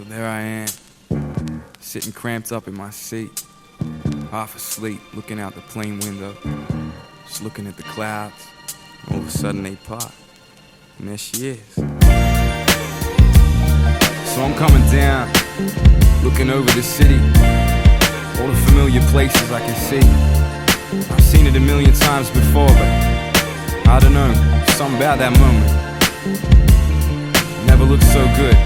So there I am, sitting cramped up in my seat, half asleep, looking out the plane window, just looking at the clouds. All of a sudden they part, and there she is. So I'm coming down, looking over the city, all the familiar places I can see. I've seen it a million times before, but I don't know, something about that moment. Never looked so good.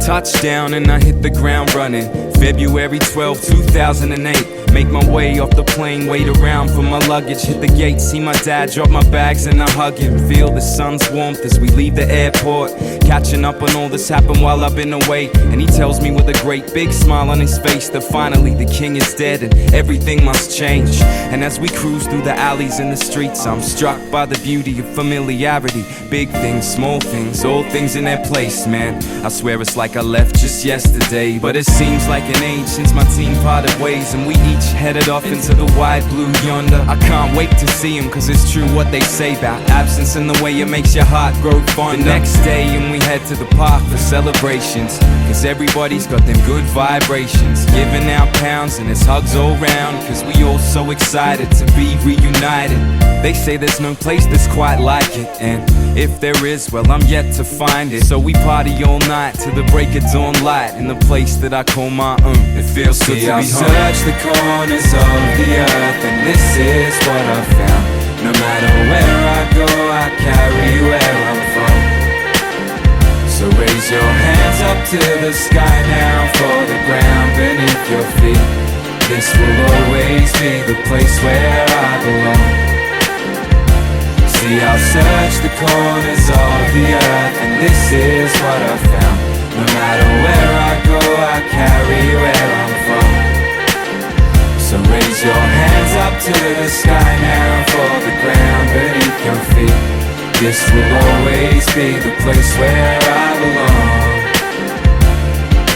Touchdown and I hit the ground running. February 12, 2008. Make my way off the plane, wait around for my luggage. Hit the gate, see my dad, drop my bags and I hug him. Feel the sun's warmth as we leave the airport. Catching up on all this happened while I've been away. And he tells me with a great big smile on his face that finally the king is dead and everything must change. And as we cruise through the alleys and the streets, I'm struck by the beauty of familiarity. Big things, small things, all things in their place, man. I swear it's like I left just yesterday, but it seems like an age since my team parted ways and we each headed off into the wide blue yonder. I can't wait to see him, cause it's true what they say about absence and the way it makes your heart grow fonder. The next day and we head to the park for celebrations, cause everybody's got them good vibrations. Giving out pounds and it's hugs all round, cause we all so excited to be reunited. They say there's no place that's quite like it, and if there is, well I'm yet to find it. So we party all night till the break of dawn light in the place that I call my own. It feels good to be home. I've searched the corners of the earth and this is what I've found. No matter where I go, I carry where I'm from. So raise your hands up to the sky now for the ground beneath your feet. This will always be the place where I belong. See, I've searched the corners of the earth and this is what I've found. No matter where I go, I carry where I'm from. So raise your hands up to the sky now for the ground beneath your feet. This will always be the place where I belong.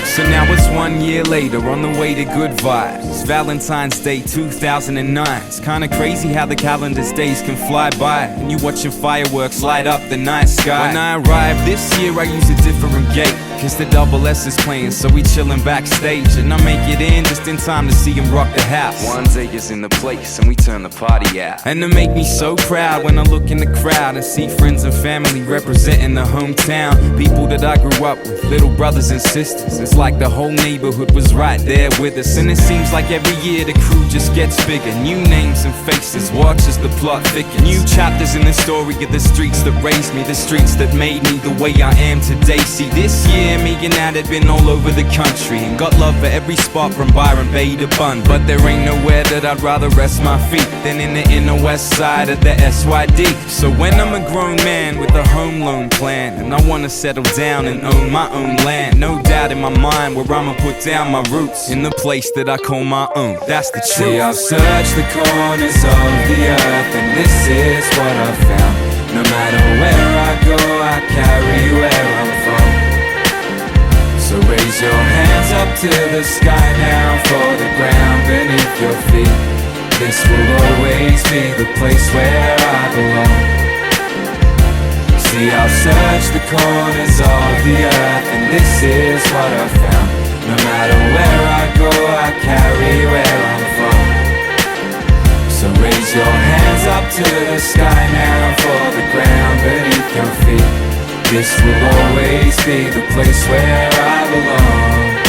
So now it's 1 year later, on the way to good vibes. It's Valentine's Day 2009. It's kinda crazy how the calendar's days can fly by, and you watching fireworks light up the night sky. When I arrived this year I use a different gate, cause the double S is playing, so we chillin' backstage. And I make it in just in time to see him rock the house. 1 is in the place and we turn the party out. And it make me so proud when I look in the crowd and see friends and family representing the hometown. People that I grew up with, little brothers and sisters. It's like the whole neighborhood was right there with us. And it seems like every year the crew just gets bigger. New names and faces, watch as the plot thickens. New chapters in the story of the streets that raised me, the streets that made me the way I am today. See, this year me and Ad had been all over the country and got love for every spot from Byron Bay to Bun. But there ain't nowhere that I'd rather rest my feet than in the inner west side of the SYD. So when I'm a grown man with a home loan plan and I wanna settle down and own my own land, no doubt in my mind where I'ma put down my roots, in the place that I call my own. That's the truth. See, I've searched the corners of the earth and this is what I've found. No matter where I go, I carry where I'm from. So raise your hands up to the sky now for the ground beneath your feet. This will always be the place where I belong. See, I've searched the corners of the earth and this is what I've found. No matter where I go, I carry where I'm from. So raise your hands up to the sky now for the ground beneath your feet. This will always be the place where I belong.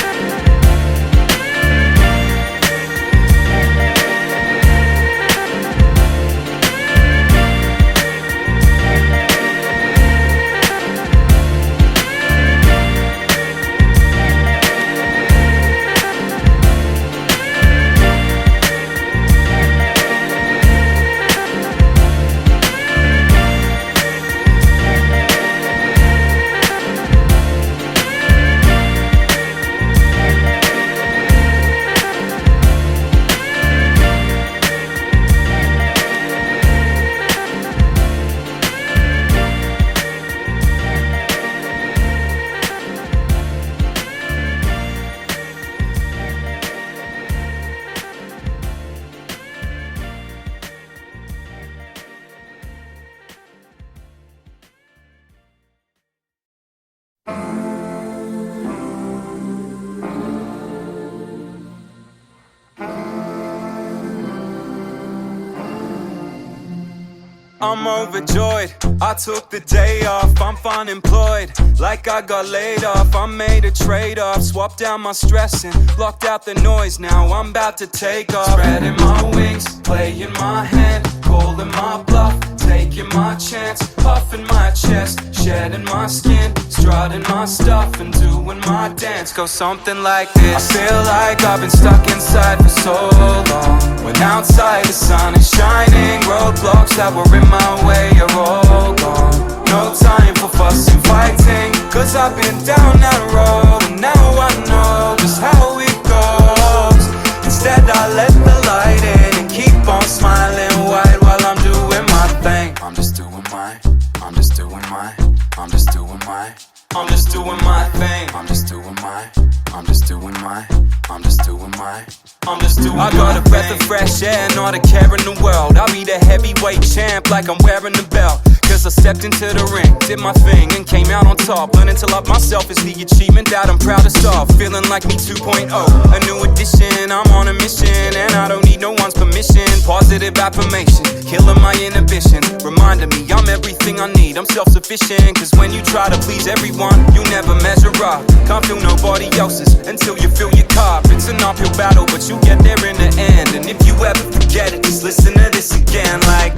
I'm overjoyed, I took the day off, I'm unemployed, like I got laid off. I made a trade-off, swapped out my stress and blocked out the noise. Now I'm about to take off, spreading my wings, playing my hand, calling my bluff, taking my chance, puffing my chest, shedding my skin, strutting my stuff and doing my dance. Go something like this. I feel like I've been stuck inside for so long, when outside the sun is shining. Roadblocks that were in my way are all gone. No time for fussing, fighting, cause I've been down that road, and now I know just how it goes. Instead I let the light in and keep on smiling wide while I'm doing my thing. I'm just doing my, I'm just doing my, I'm just doing my, I'm just doing my thing. I'm just doing my, I'm just doing my, I'm just doing my, I'm just doing my thing. I got a breath of fresh air, not a care in the world. I'll be the heavyweight champ like I'm wearing the belt. Cause I stepped into the ring, did my thing and came out on top. Learning to love myself is the achievement that I'm proudest of. Feeling like me 2.0, a new edition. I'm on a mission and I don't need no one's permission. Positive affirmation, killing my inhibition, reminding me I'm everything I need. I'm self-sufficient, cause when you try to please everyone, you never measure up. Can't feel nobody else's until you fill your cup. It's an uphill battle, but you get there in the end. And if you ever forget it, just listen to this again. Like,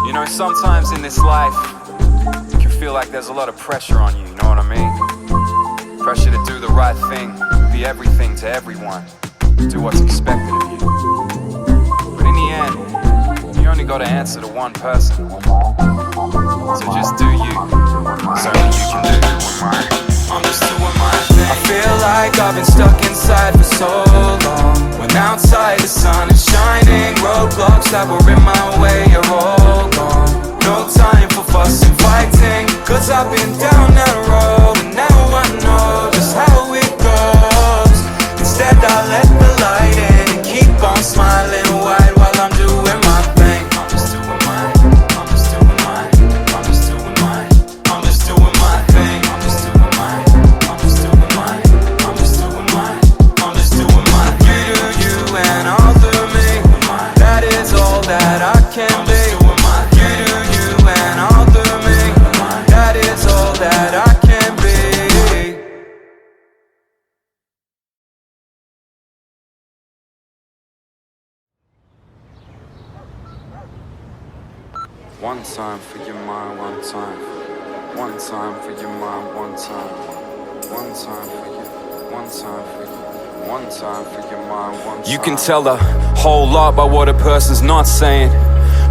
you know, sometimes in this life, you can feel like there's a lot of pressure on you, you know what I mean? Pressure to do the right thing, be everything to everyone, do what's expected of you. But in the end, you only gotta answer to one person. So just do you, so that you can do I'm just doing my thing. I feel like I've been stuck inside for so long, when outside the sun is shining. Roadblocks that were in my way are all gone. No time for fussing, fighting, cause I've been down that road, and now I know just how it goes. Instead I let the light in and keep on smiling wide while I'm doing my thing. I'm just doing mine, I'm just doing mine, I'm just doing mine, I'm just doing my thing. I'm just doing mine, I'm just doing mine, I'm just doing mine, I'm just doing mine. You do you and I'll do me, that is all that I can be. You do you and I'll do me, that is all that I can be. One time for your mind, one time. One time for your mind, one time. One time for you, one time for you. One time for your mind, one time. You can tell a whole lot by what a person's not saying.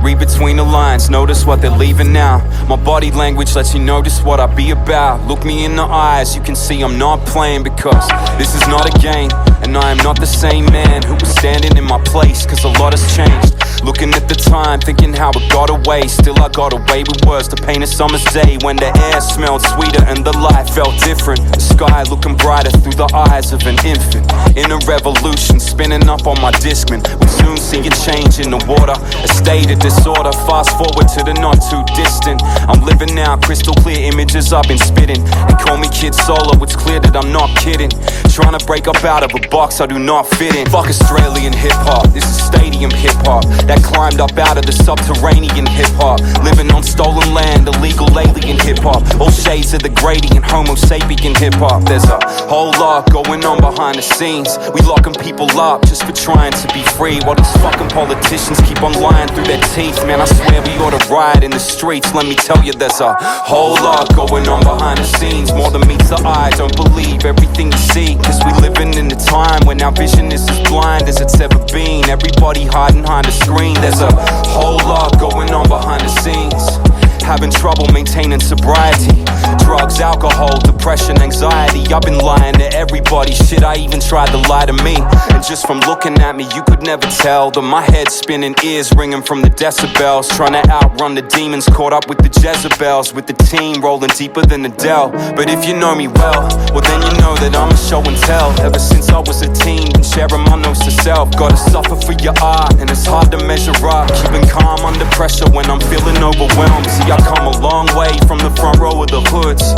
Read between the lines, notice what they're leaving out. My body language lets you notice what I be about. Look me in the eyes, you can see I'm not playing, because this is not a game, and I am not the same man who was standing in my place, cause a lot has changed. Looking at the time, thinking how it got away. Still I got away with words to paint a summer's day, when the air smelled sweeter and the light felt different. The sky looking brighter through the eyes of an infant. In a revolution, spinning up on my Discman. We soon see a change in the water, a state of disorder. Fast forward to the not too distant. I'm living now, crystal clear images I've been spitting. They call me Kid Solo, it's clear that I'm not kidding. Trying to break up out of a box I do not fit in. Fuck Australian hip-hop, this is stadium hip-hop that climbed up out of the subterranean hip-hop. Living on stolen land, illegal alien hip-hop. All shades of the gradient, homo sapien hip-hop. There's a whole lot going on behind the scenes. We locking people up just for trying to be free, while these fucking politicians keep on lying through their teeth. Man, I swear we ought to riot in the streets. Let me tell you, there's a whole lot going on behind the scenes, more than meets the eye. Don't believe everything you see, cause we living in a time when our vision is as blind as it's ever been. Everybody hiding behind a screen. There's a whole lot going on behind the scenes. Having trouble maintaining sobriety. Drugs, alcohol, depression, anxiety. I've been lying to everybody, shit, I even tried to lie to me. And just from looking at me, you could never tell that my head's spinning, ears ringing from the decibels. Trying to outrun the demons, caught up with the Jezebels. With the team rolling deeper than the Dell. But if you know me well then you know that I'm a show and tell. Ever since I was a teen, been sharing my notes to self. Gotta suffer for your art, and it's hard to measure up. Keeping calm under pressure when I'm feeling overwhelmed. See, I come a long way from the front row of the hoods,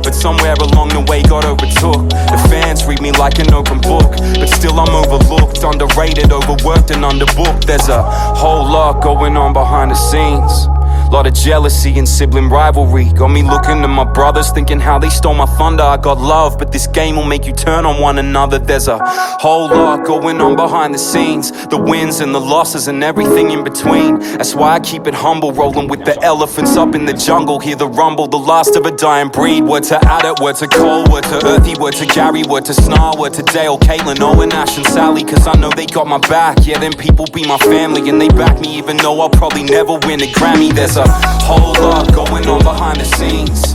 but somewhere along the way got overtook. The fans read me like an open book, but still I'm overlooked, underrated, overworked and underbooked. There's a whole lot going on behind the scenes. Lot of jealousy and sibling rivalry got me looking at my brothers, thinking how they stole my thunder. I got love, but this game will make you turn on one another. There's a whole lot going on behind the scenes, the wins and the losses and everything in between. That's why I keep it humble, rolling with the elephants up in the jungle. Hear the rumble, the last of a dying breed. Word to Adit, word to Cole, word to Earthy, word to Gary, word to Snar, word to Dale, Caitlin, Owen, Ash and Sally, cause I know they got my back. Yeah, them people be my family and they back me even though I'll probably never win a Grammy. There's a whole lot going on behind the scenes,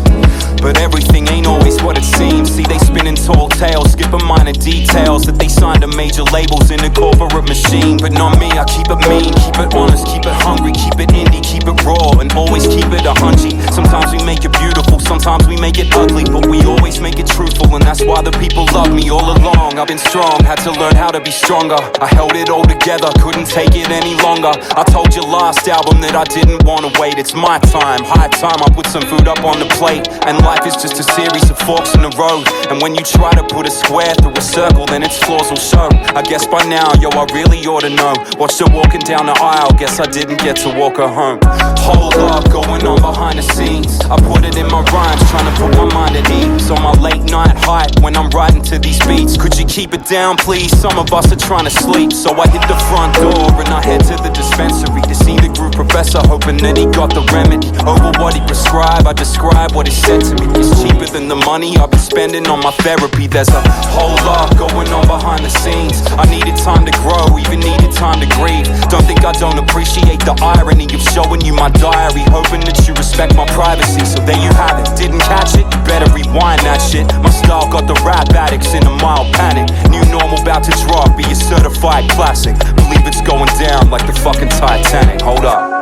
but everything ain't always what it seems. See, they spinning tall tales, skipping minor details, that they signed to major labels in a corporate machine. But not me, I keep it mean, keep it honest, keep it hungry, keep it indie, keep it raw, and always keep it 100. Sometimes we make it beautiful, sometimes we make it ugly, but we always make it truthful, and that's why the people love me all along. I've been strong, had to learn how to be stronger. I held it all together, couldn't take it any longer. I told you last album that I didn't want to wait. It's my time, high time I put some food up on the plate. And life is just a series of forks in the road, and when you try to put a square through a circle, then its flaws will show. I guess by now, yo, I really ought to know. Watched her walking down the aisle, guess I didn't get to walk her home. Whole lot going on behind the scenes, I put it in my rhymes, trying to put my mind at ease. On my late night hype, when I'm writing to these beats, could you keep it down please? Some of us are trying to sleep, so I hit the front door and I head to the dispensary to see the group professor, hoping that he got the remedy. Over what he prescribed, I describe what he said to me. It's cheaper than the money I've been spending on my therapy. There's a whole lot going on behind the scenes. I needed time to grow, even needed time to grieve. Don't think I don't appreciate the irony of showing you my diary, hoping that you respect my privacy. So there you have it, didn't catch it? You better rewind that shit. My style got the rap addicts in a mild panic. New normal about to drop, be a certified classic. Believe it's going down like the fucking Titanic. Hold up.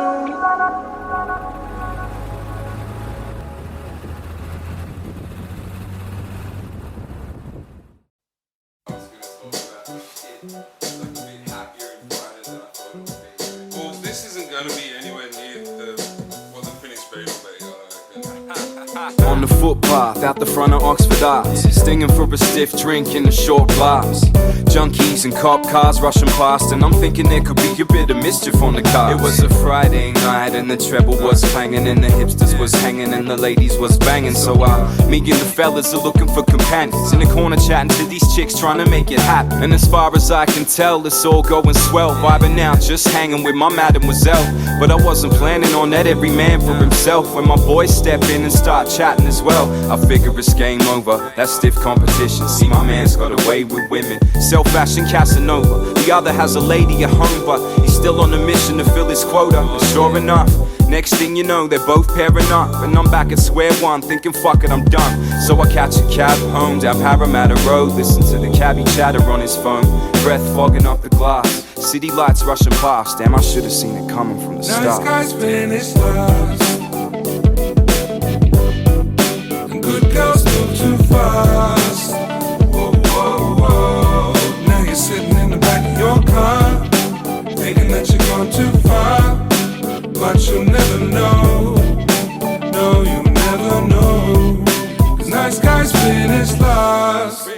Well, this isn't going to be anywhere near what the finished beat will be. On the footpath, out the front of Oxford Arts, stinging for a stiff drink in a short glass. Junkies and cop cars rushing past, and I'm thinking there could be a bit of mischief on the cars. It was a Friday night and the treble was clanging, and the hipsters was hanging and the ladies was banging. So me and the fellas are looking for companions, in the corner chatting to these chicks trying to make it happen. And as far as I can tell, it's all going swell, vibing out, just hanging with my mademoiselle. But I wasn't planning on that, every man for himself. When my boys step in and start chatting as well, I figure it's game over, that's stiff competition. See, my man's got away with women, self-fashion Casanova. The other has a lady at home, but he's still on a mission to fill his quota. And sure enough, next thing you know, they're both pairing up, and I'm back at square one, thinking fuck it, I'm done. So I catch a cab home down Parramatta Road, listen to the cabbie chatter on his phone, breath fogging up the glass, city lights rushing past. Damn, I should have seen it coming from the start. Nice guys finish last, and good girls move too fast. Whoa, whoa, whoa. Now you're sitting in the back of your car, thinking that you're gone too far, but you'll never know. No, you'll never know, 'cause nice guys finish last.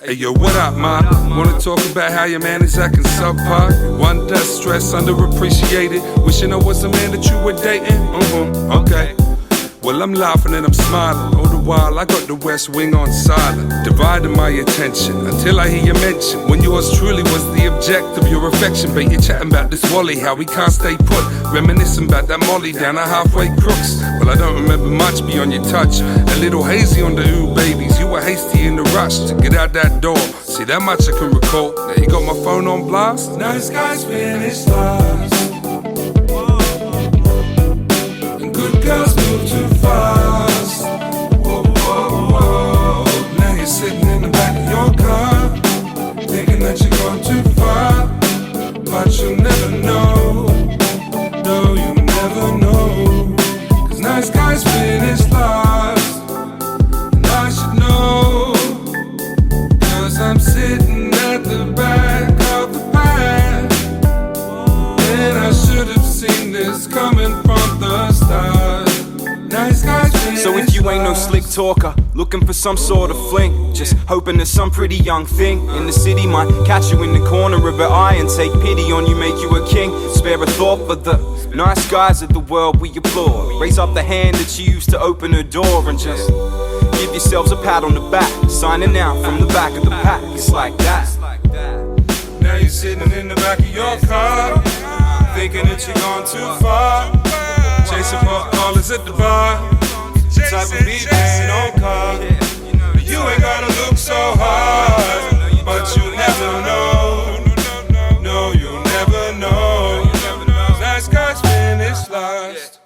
Hey yo, what up, ma? Wanna talk about how your man is acting subpar? Wonder, stress, underappreciated. Wishing I was the man that you were dating. Okay. Well, I'm laughing and I'm smiling. All the while, I got the West Wing on silent, dividing my attention until I hear you mention when yours truly was the object of your affection. But you're chatting about this Wally, how we can't stay put, reminiscing about that Molly down at Halfway Crooks. Well, I don't remember much beyond your touch, a little hazy on the ooh babies. You were hasty in the rush to get out that door. See, that much I can recall. Now you got my phone on blast. Nice guys finish last, and good girls move too fast. Whoa, whoa, whoa. Now you're sitting in the back of your car, thinking that you're gone too far, but you'll never know. No, you'll never know, 'cause nice guys finish last. And I should know, 'cause I'm sitting at the back of the pack, and I should have seen this coming from the start. Nice guys finish So if you ain't no slick talker, look looking for some sort of fling, just hoping that some pretty young thing in the city might catch you in the corner of her eye and take pity on you, make you a king. Spare a thought for the nice guys of the world we applaud. Raise up the hand that you used to open her door and just give yourselves a pat on the back, signing out from the back of the pack. It's like that. Now you're sitting in the back of your car, thinking that you're gone too far, chasing pop callers at the bar, type of beat they ain't on car. You ain't gotta look so hard, but you never know. No, you never know. Last guy's finished last.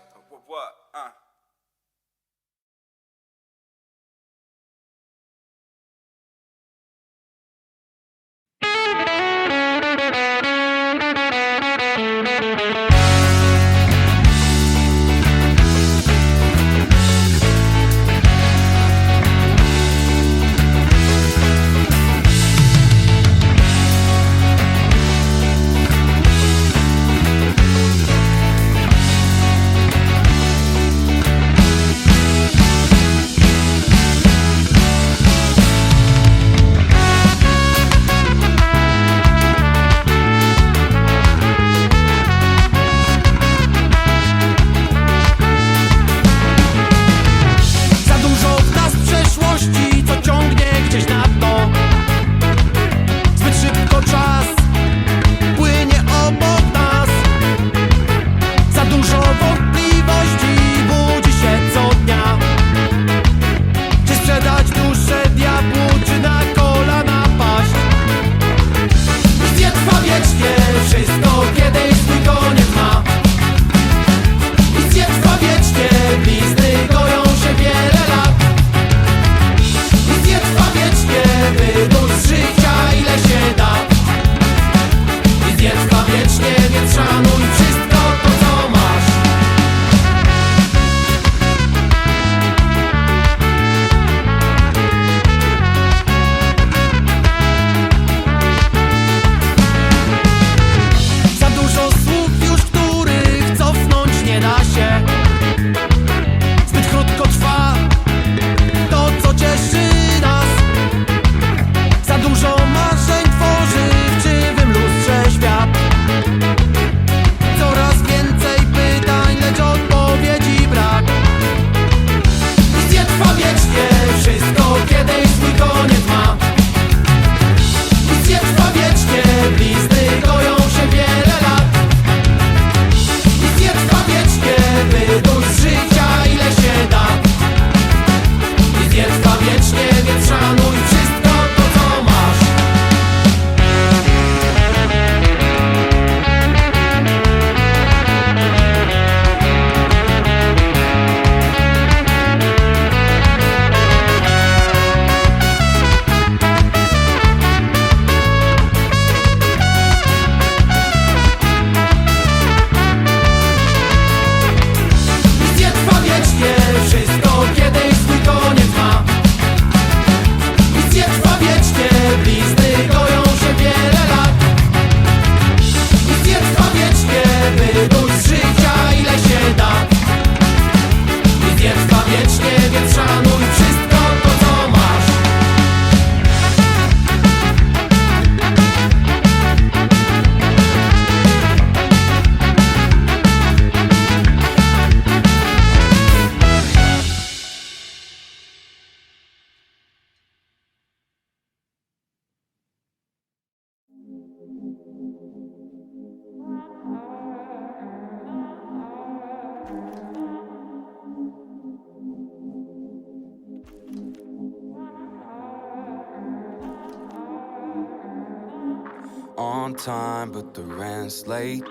On time, but the rent's late.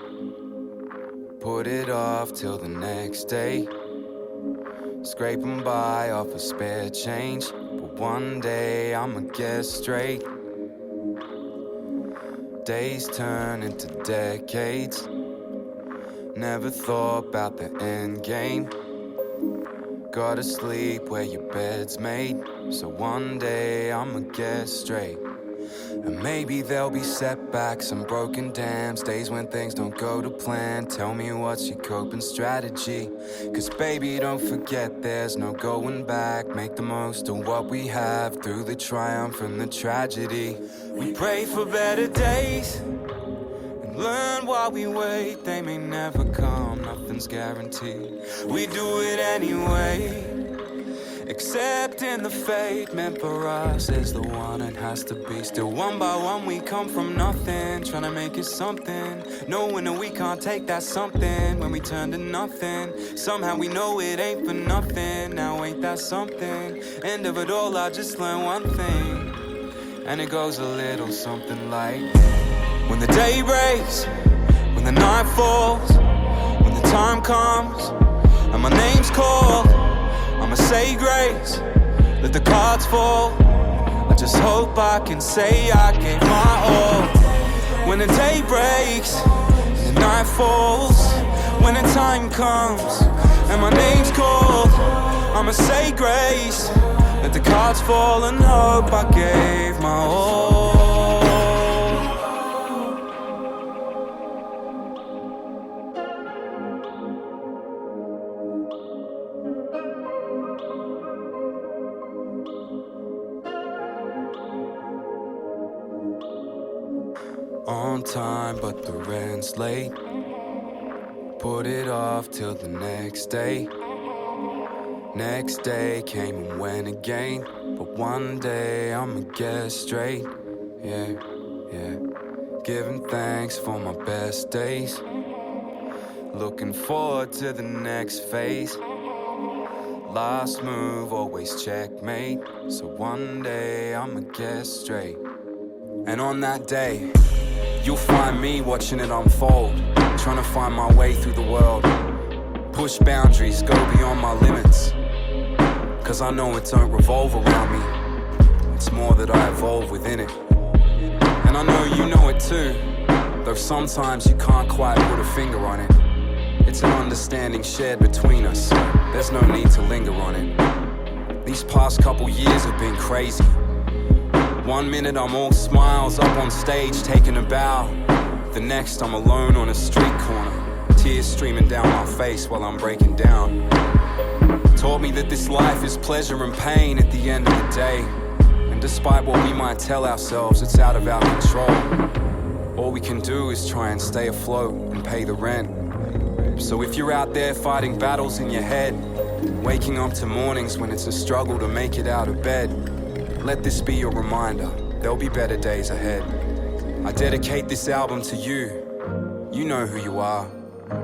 Put it off till the next day. Scraping by off a spare change, but one day I'ma get straight. Days turn into decades. Never thought about the end game. Gotta sleep where your bed's made, so one day I'ma get straight. And maybe there'll be setbacks and broken dams, days when things don't go to plan. Tell me what's your coping strategy, 'cause baby don't forget there's no going back. Make the most of what we have through the triumph and the tragedy. We pray for better days and learn while we wait. They may never come, nothing's guaranteed. We do it anyway, accepting the fate meant for us is the one it has to be. Still one by one we come from nothing, trying to make it something, knowing that we can't take that something when we turn to nothing. Somehow we know it ain't for nothing, now ain't that something? End of it all I just learned one thing, and it goes a little something like, when the day breaks, when the night falls, when the time comes and my name's called, I'ma say grace, let the cards fall. I just hope I can say I gave my all. When the day breaks, the night falls, when the time comes and my name's called, I'ma say grace, let the cards fall and hope I gave my all. On time, but the rent's late. Put it off till the next day. Next day came and went again, but one day I'ma get straight. Yeah, yeah. Giving thanks for my best days. Looking forward to the next phase. Last move, always checkmate. So one day I'ma get straight. And on that day, you'll find me watching it unfold, trying to find my way through the world. Push boundaries, go beyond my limits, 'cause I know it don't revolve around me. It's more that I evolve within it. And I know you know it too, though sometimes you can't quite put a finger on it. It's an understanding shared between us, there's no need to linger on it. These past couple years have been crazy. One minute I'm all smiles up on stage taking a bow, the next I'm alone on a street corner, tears streaming down my face while I'm breaking down. Taught me that this life is pleasure and pain at the end of the day, and despite what we might tell ourselves, it's out of our control. All we can do is try and stay afloat and pay the rent. So if you're out there fighting battles in your head, waking up to mornings when it's a struggle to make it out of bed, let this be your reminder, there'll be better days ahead. I dedicate this album to you, you know who you are,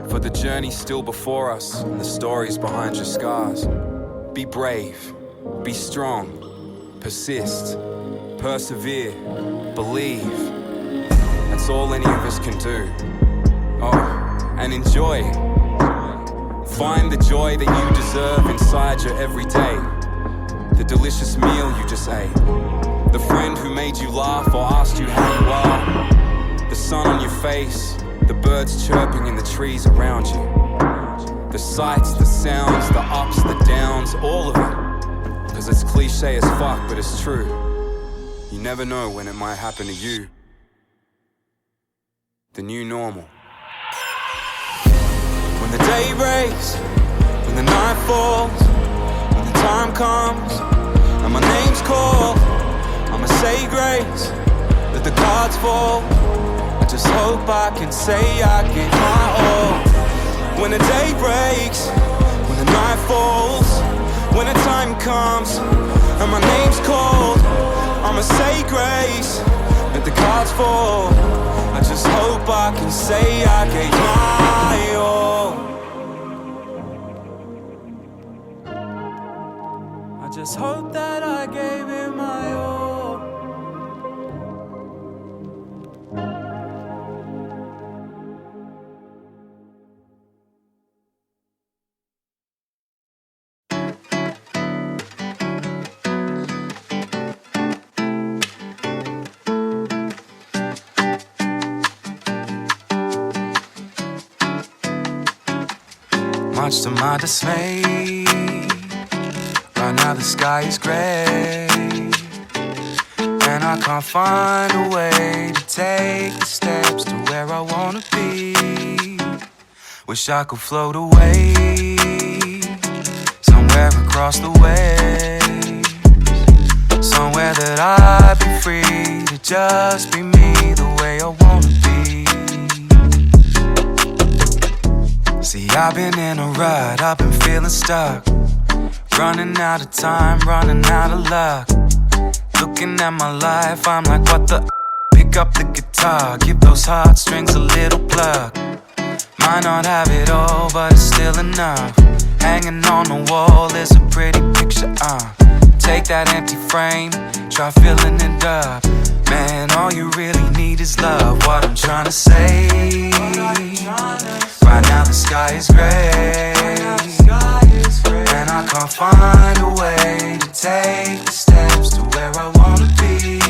for the journey still before us and the stories behind your scars. Be brave, be strong, persist, persevere, believe. That's all any of us can do. Oh, and enjoy. Find the joy that you deserve inside your everyday. The delicious meal you just ate, the friend who made you laugh or asked you how you are, the sun on your face, the birds chirping in the trees around you, the sights, the sounds, the ups, the downs, all of it. 'Cause it's cliche as fuck, but it's true. You never know when it might happen to you. The new normal. When the day breaks, when the night falls, when the time comes and my name's called, I'ma say grace, let the cards fall. I just hope I can say I gave my all. When the day breaks, when the night falls, when the time comes and my name's called, I'ma say grace, let the cards fall. I just hope I can say I gave my all. I just hope that I gave it my all. Much to my dismay, right now the sky is grey, and I can't find a way to take the steps to where I wanna be. Wish I could float away somewhere across the waves, somewhere that I'd be free to just be me the way I wanna be. See, I've been in a rut, I've been feeling stuck, running out of time, running out of luck. Looking at my life, I'm like, what the? Pick up the guitar, give those heartstrings a little plug. Might not have it all, but it's still enough. Hanging on the wall is a pretty picture, Take that empty frame, try filling it up. Man, all you really need is love, what I'm trying to say. Right now the sky is gray, and I can't find a way to take the steps to where I wanna be.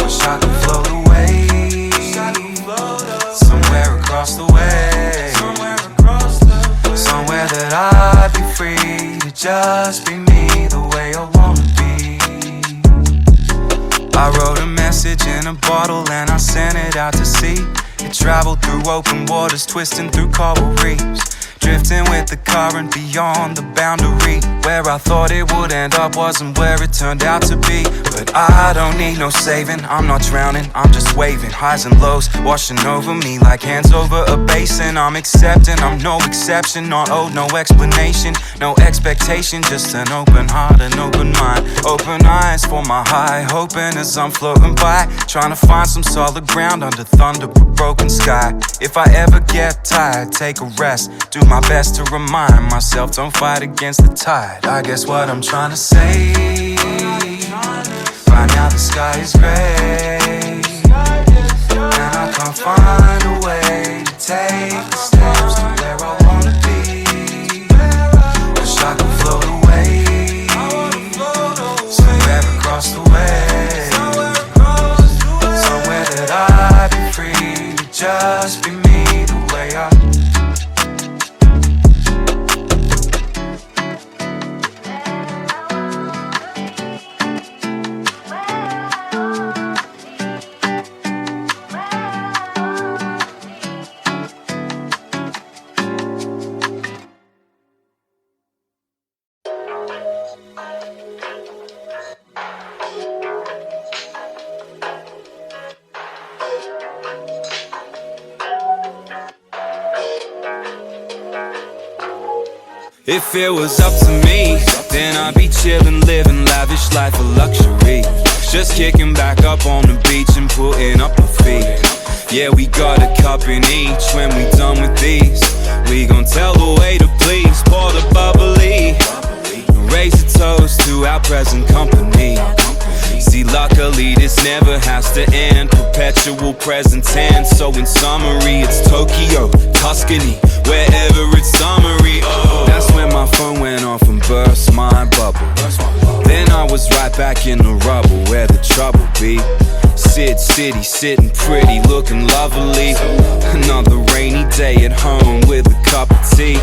Wish I could float away somewhere across the way, somewhere that I'd be free to just be me the way I wanna be. I wrote a message in a bottle and I sent it out to sea. It traveled through open waters, twisting through coral reefs, drifting with the current beyond the boundary. Where I thought it would end up wasn't where it turned out to be. But I don't need no saving, I'm not drowning, I'm just waving. Highs and lows washing over me like hands over a basin. I'm accepting, I'm no exception, not owed no explanation, no expectation, just an open heart, an open mind, open eyes for my high, hoping as I'm floating by, trying to find some solid ground under thunder with broken sky. If I ever get tired, take a rest, do my best to remind myself, don't fight against the tide. I guess what I'm trying to say, right now the sky is gray, and I can't find a way to take the steps to where I wanna be. Wish I could float away somewhere across the way, somewhere that I'd be free to just be me the way I. If it was up to me, then I'd be chillin', living lavish life of luxury, just kicking back up on the beach and putting up my feet. Yeah, we got a cup in each. When we done with these, we gon' tell the waiter please pour the bubbly, raise a toast to our present company. See, luckily this never has to end, perpetual present tense. So in summary, it's Tokyo, Tuscany, wherever it's summery. Oh, that's when my phone went off and burst my bubble. Then I was right back in the rubble where the trouble be. City, sitting pretty, looking lovely. Another rainy day at home with a cup of tea,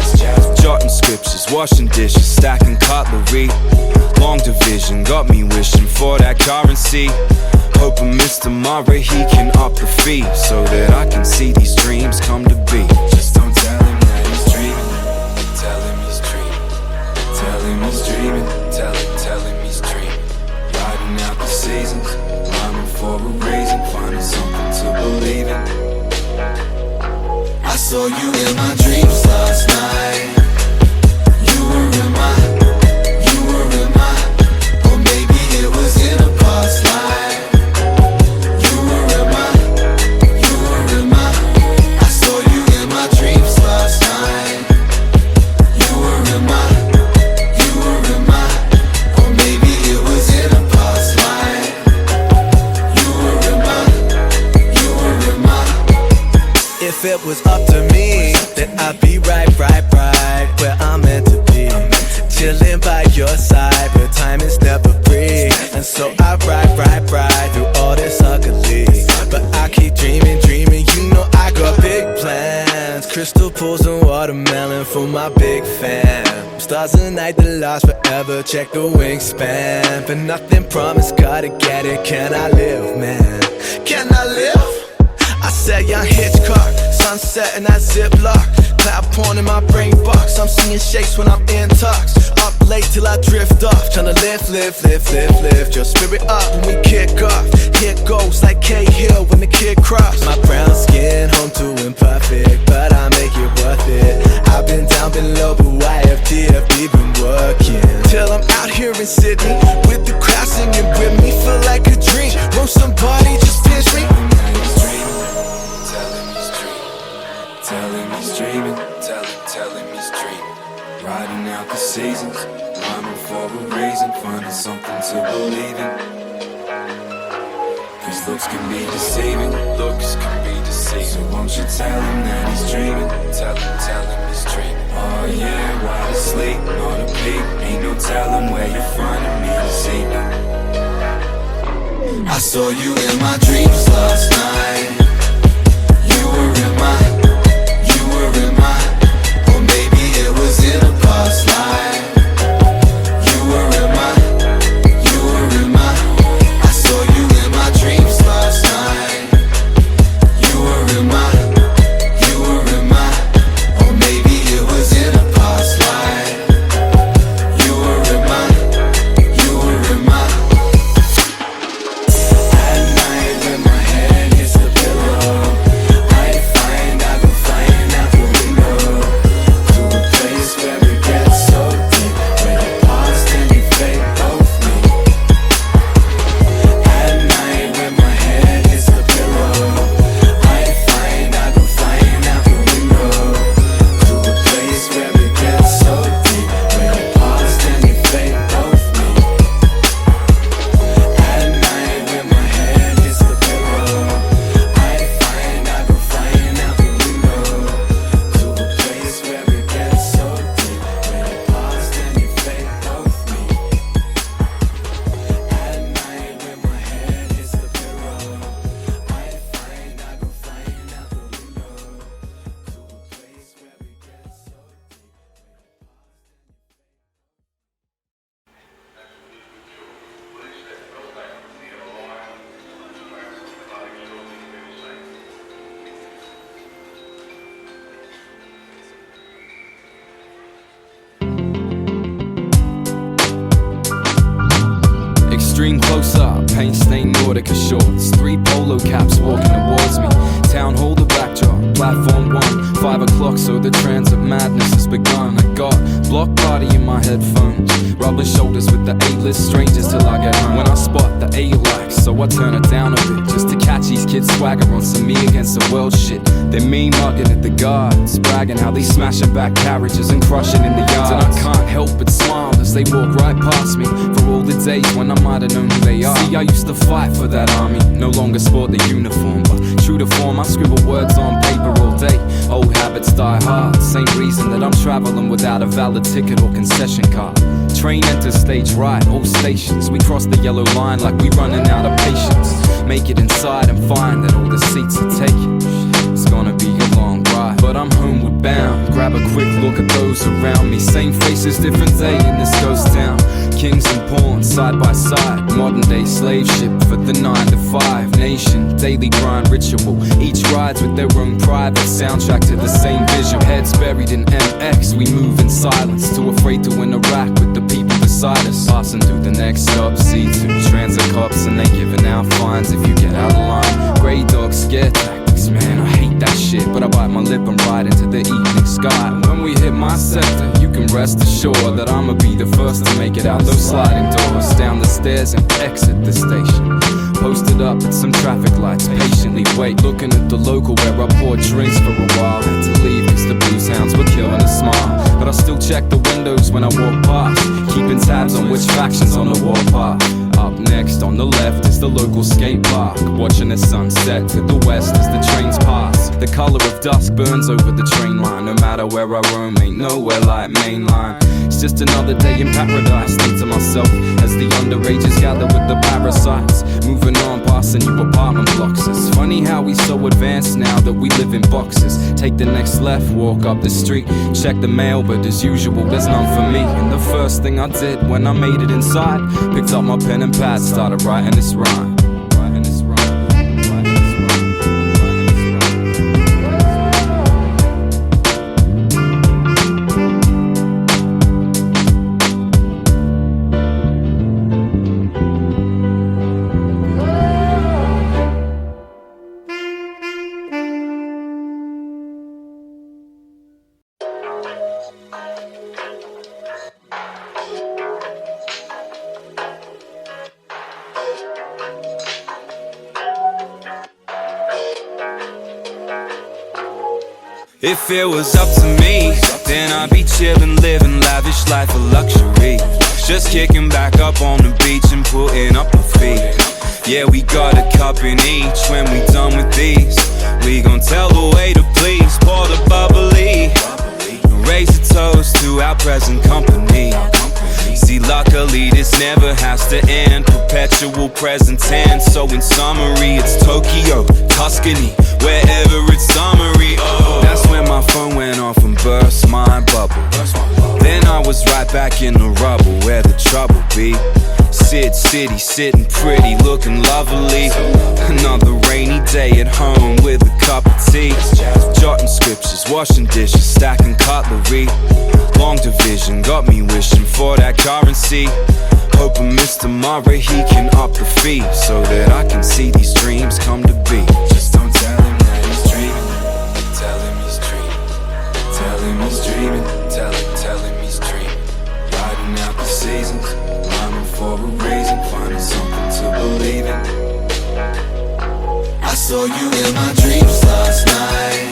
jotting scriptures, washing dishes, stacking cutlery. Long division got me wishing for that currency, hoping Mr. Murray he can up the fee so that I can see these dreams come to be. Just don't tell him that he's dreaming, tell him he's dreaming, tell him he's dreaming, tell him he's dreaming. Riding out the seasons, rhyming for a reason, finding something to believe in. I saw you in my dreams last night. You were in my, or maybe it was in a past life. You were in my, I saw you in my dreams last night. You were in my, or maybe it was in a past life. You were in my. If it was up to me, then I'd be right where I'm meant to be, chilling by your side, but time is never free. And so I ride through all this ugly, but I keep dreaming, you know I got big plans. Crystal pools and watermelon calling for my big fam. Stars the night that last forever, check the wingspan. But nothing promised, gotta get it. Can I live, man? Can I live? I said young Hitchcock, sunset in that ziplock. Cloud porn in my brain box, I'm singing shakes when I'm in talks. Up late till I drift off, tryna lift your spirit up when we kick off. Hit goes like K-Hill when the kid crops. My brown skin, home to imperfect, but I make it worth it. I've been down below, but YFTFB been working till I'm out here in Sydney with the crowd singing with me. Feel like a dream, won't somebody just pinch me? Tell him he's dreaming, tell him he's dreaming. Riding out the seasons, rhyming for a reason, finding something to believe in. Cause looks can be deceiving, So won't you tell him that he's dreaming, tell him he's dreaming. Oh yeah, wide asleep, not a peep, ain't no telling where you're finding me this evening. I saw you in my dreams last night. You were in my, or maybe it was in a past life. You were in my, I saw you in my dreams last night. You were in my, or maybe it was in a past life. You were in my. At night when my head hits the pillow, I go flying out the window to a place where it gets so deep, where you pause and you fade both me. At night when my head hits the pillow, I go flying out the window to a place where it gets so deep, where you pause and you fade both me. At night when my head hits the pillow, I go flying out the window to a place where it gets so deep, where you pause and you fade both me. At night when my head hits the pillow, I go flying out the window to a place where it gets so deep. Extreme close-up, paint-stained Nordica shorts, 3 polo caps walking towards me. Town hall, the backdrop, platform 1, 5 o'clock, so the transit madness has begun. I got block party in my headphones, rubbing shoulders with the A-list strangers till I get home. When I spot the A-likes, so I turn it down a bit, just to catch these kids swagger on some me against the world shit. They're mean mugging at the guards, bragging how they smashing back carriages and crushing in the yards. And I can't help but smile as they walk right past me, for all the days when I might have known who they are. See, I used to fight for that army, no longer sport the uniform, but true to form, I scribble words on paper all day. Old habits die hard, same reason that I'm traveling without a valid ticket or concession card. Train enters stage right, all stations, we cross the yellow line like we running out of patience. Make it inside and find that all the seats are taken. It's gonna be a long ride, but I'm homeward bound. Grab a quick look at those around me, same faces, different day in this ghost town. Kings and pawns side by side, modern day slave ship for the 9 to 5 nation. Daily grind ritual, each rides with their own private soundtrack to the same visual. Heads buried in MX, we move in silence, too afraid to interact with the people beside us. Passing through the next stop, C2 transit cops, and they giving out fines if you get out of line. Grey dog scare tactics, man, I hate that shit, but I bite my lip and ride into the evening sky. When we hit my sector, you can rest assured that I'ma be the first to make it out those sliding doors, down the stairs and exit the station. Posted up at some traffic lights, patiently wait, looking at the local where I poured drinks for a while. Had to leave cause the blues hounds were killing a smile, but I still check the windows when I walk past, keeping tabs on which factions on the warpath. Up next on the left is the local skate park, watching the sunset to the west as the trains pass. The color of dusk burns over the train line, no matter where I roam, ain't nowhere like mainline. It's just another day in paradise, think to myself as the underages gather with the parasites. Moving on, passing you apartment blocks. It's funny how we so advanced now that we live in boxes? Take the next left, walk up the street, check the mail, but as usual, there's none for me. And the first thing I did when I made it inside, picked up my pen and pad, started writing this rhyme. If it was up to me, then I'd be chillin', living lavish life of luxury. Just kicking back up on the beach and putting up a feet. Yeah, we got a cup in each. When we done with these, we gon' tell the waiter please pour the bubbly and raise a toast to our present company. See, luckily this never has to end. Perpetual present tense. So in summary, it's Tokyo, Tuscany, wherever it's summery. Oh, that's when my phone went off and burst my bubble. Then I was right back in the rubble where the trouble be. Sid City, sitting pretty, looking lovely. Another rainy day at home with a cup of tea. Jotting scriptures, washing dishes, stacking cutlery. Long division got me wishing for that currency. Hoping Mr. Murray, he can up the fee so that I can see these dreams come to be. Just don't tell him that he's dreaming. Tell him he's dreaming. Tell him he's dreaming. Tell him he's dreaming. Riding out the seasons, rhyming for a reason, finding something to believe in. I saw you in my dreams last night.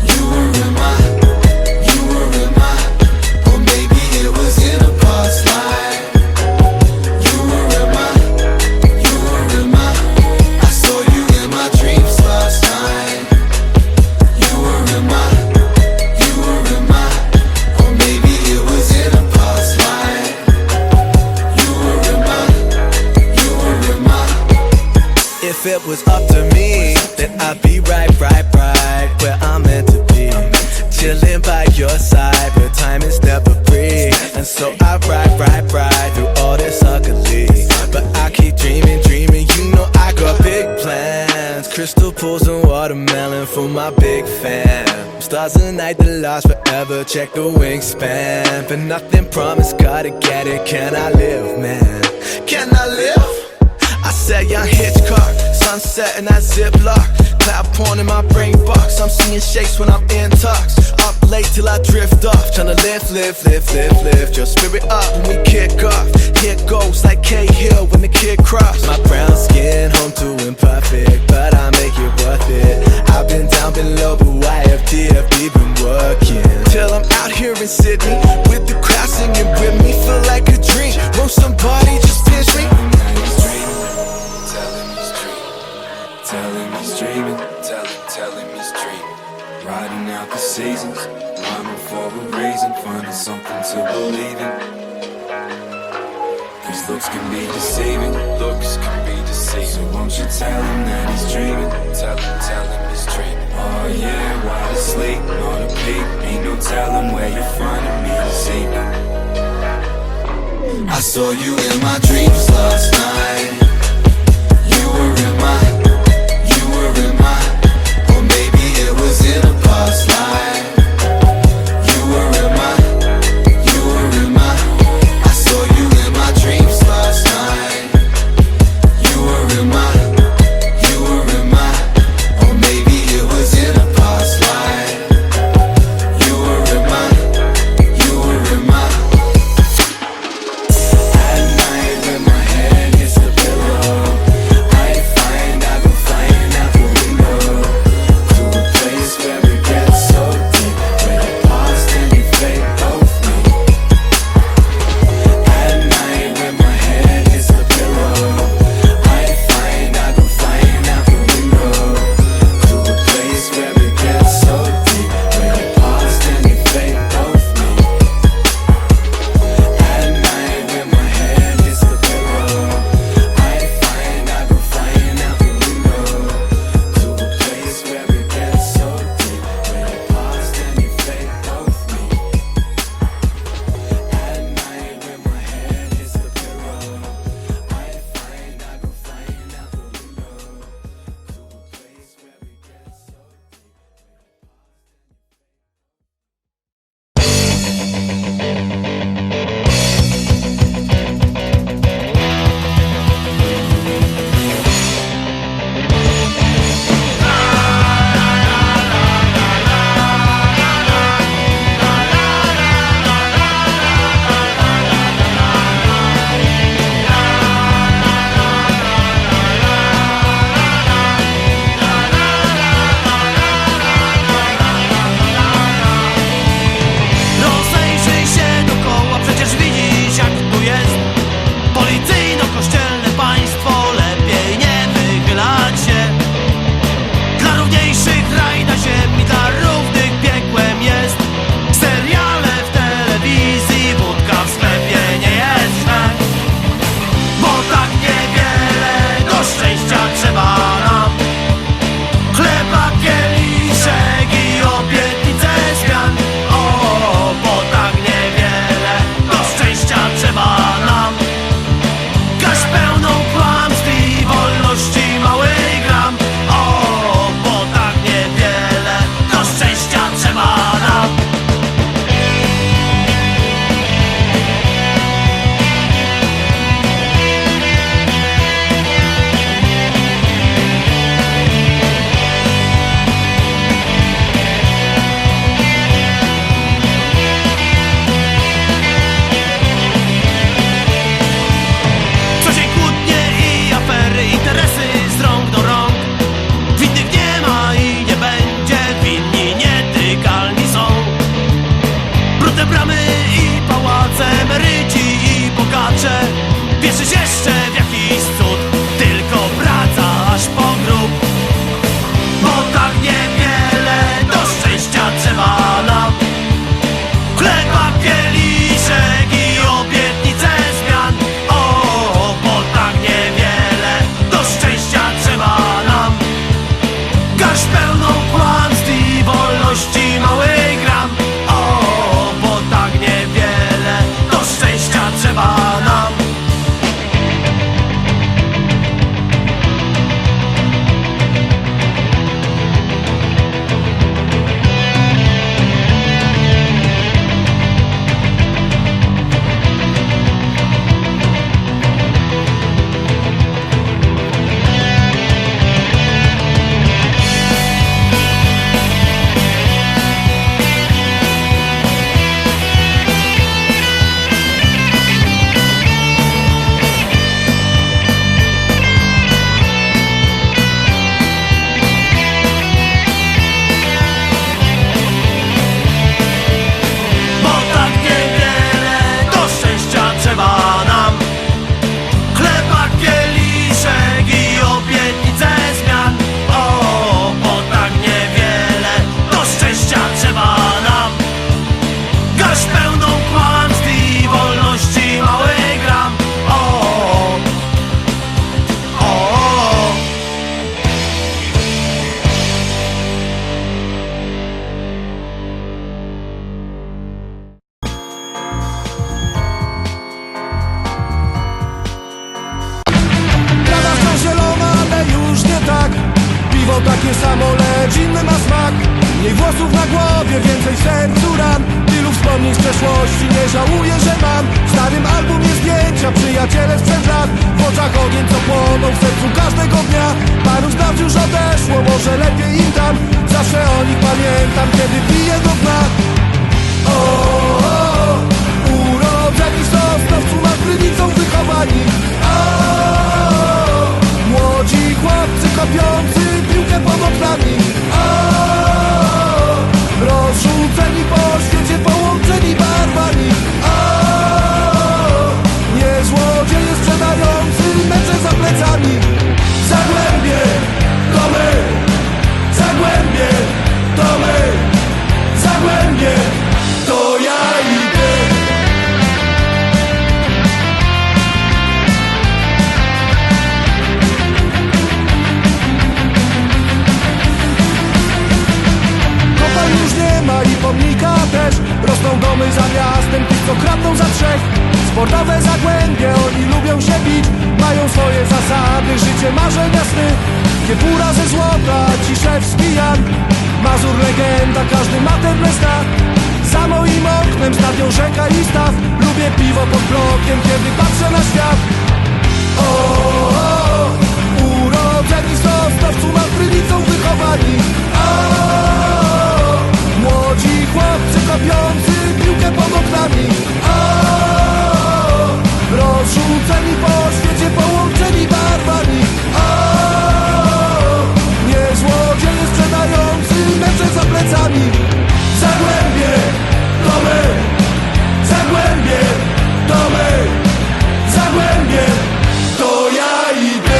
You were in my, or maybe it was in a past life. You were in my, I saw you in my dreams last night. You were in my, or maybe it was in a past life. You were in my. If it was up to me, then I'd be right where I'm meant to be. Chilling by your side, but time is never free. And so I ride through all this ugly. But I keep dreaming, you know I got big plans. Crystal pools and watermelon for my big fam. Stars at night that last forever, check the wingspan. But nothing promised, gotta get it. Can I live, man? Can I live? I said young Hitchcock, sunset and that ziplock. Cloud porn in my brain box, I'm seeing shapes when I'm in talks. Up late till I drift off, tryna lift your spirit up when we kick off. Here goes like K-Hill when the kid crops. My brown skin, home to imperfect, but I make it worth it. I've been down below, but YFTFB been working till I'm out here in Sydney with the crowd singing with me. Feel like a dream, won't somebody just pinch me? Tell him he's dreaming, tell him he's dreaming. Riding out the seasons, rhyming for a reason, finding something to believe in. These looks can be deceiving, so won't you tell him that he's dreaming? Tell him he's dreaming. Oh yeah, wide asleep, not a peep. Ain't no telling where you're finding me this evening. I saw you in my dreams last night. You were in my, or maybe it was in a past life. You were in my, I saw you in my dreams last night. You were in my, or maybe it was in a past life. You were in my. At night when my head hits takie samo, lecz inny ma smak. Mniej włosów na głowie, więcej sercu ran. Tylu wspomnień z przeszłości, nie żałuję, że mam w starym albumie zdjęcia, przyjaciele sprzed lat. W oczach ogień, co płoną w sercu każdego dnia. Paru z nas już odeszło, może lepiej im tam. Zawsze o nich pamiętam, kiedy piję do dna. Urodzeni z Sosnowcu, nad Krynicą wychowani. Młodzi chłopcy kopiący piłkę pod oknami. Rozrzuceni po świecie, połączeni barwami. Nie złodzieje sprzedający mecze za plecami. Zagłębie, to my. Zagłębie, to my. Zagłębie, to ja i ty. Kopalń już nie ma i pomnika też. Rosną domy za miastem, tych co kradną za trzech. Sportowe Zagłębie, oni lubią się bić. Mają swoje zasady, życie marzenia sny. Kiepura ze złota, Ciszewski Jan. Mazur legenda, każdy ma ten stan. Za moim oknem stadion, rzeka i staw. Lubię piwo pod blokiem, kiedy patrzę na świat. Urodzeni z Sosnowcu, nad Krynicą wychowani. Młodzi chłopcy kopiący piłkę pod oknami. Rozrzuceni po świecie, połączeni barwami. Nie złodzieje sprzedający mecze za plecami. Zagłębie, to my. Zagłębie, to my. Zagłębie, to ja i ty.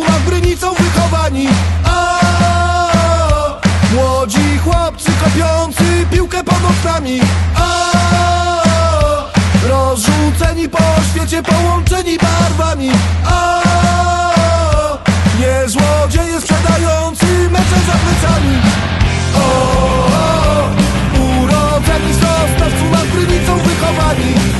Nad Krynicą wychowani. Młodzi chłopcy kopiący piłkę pod oknami. Rozrzuceni po świecie, połączeni barwami. Nie złodzieje sprzedający mecze za plecami. Urodzeni z Sosnowcu, nad Krynicą wychowani.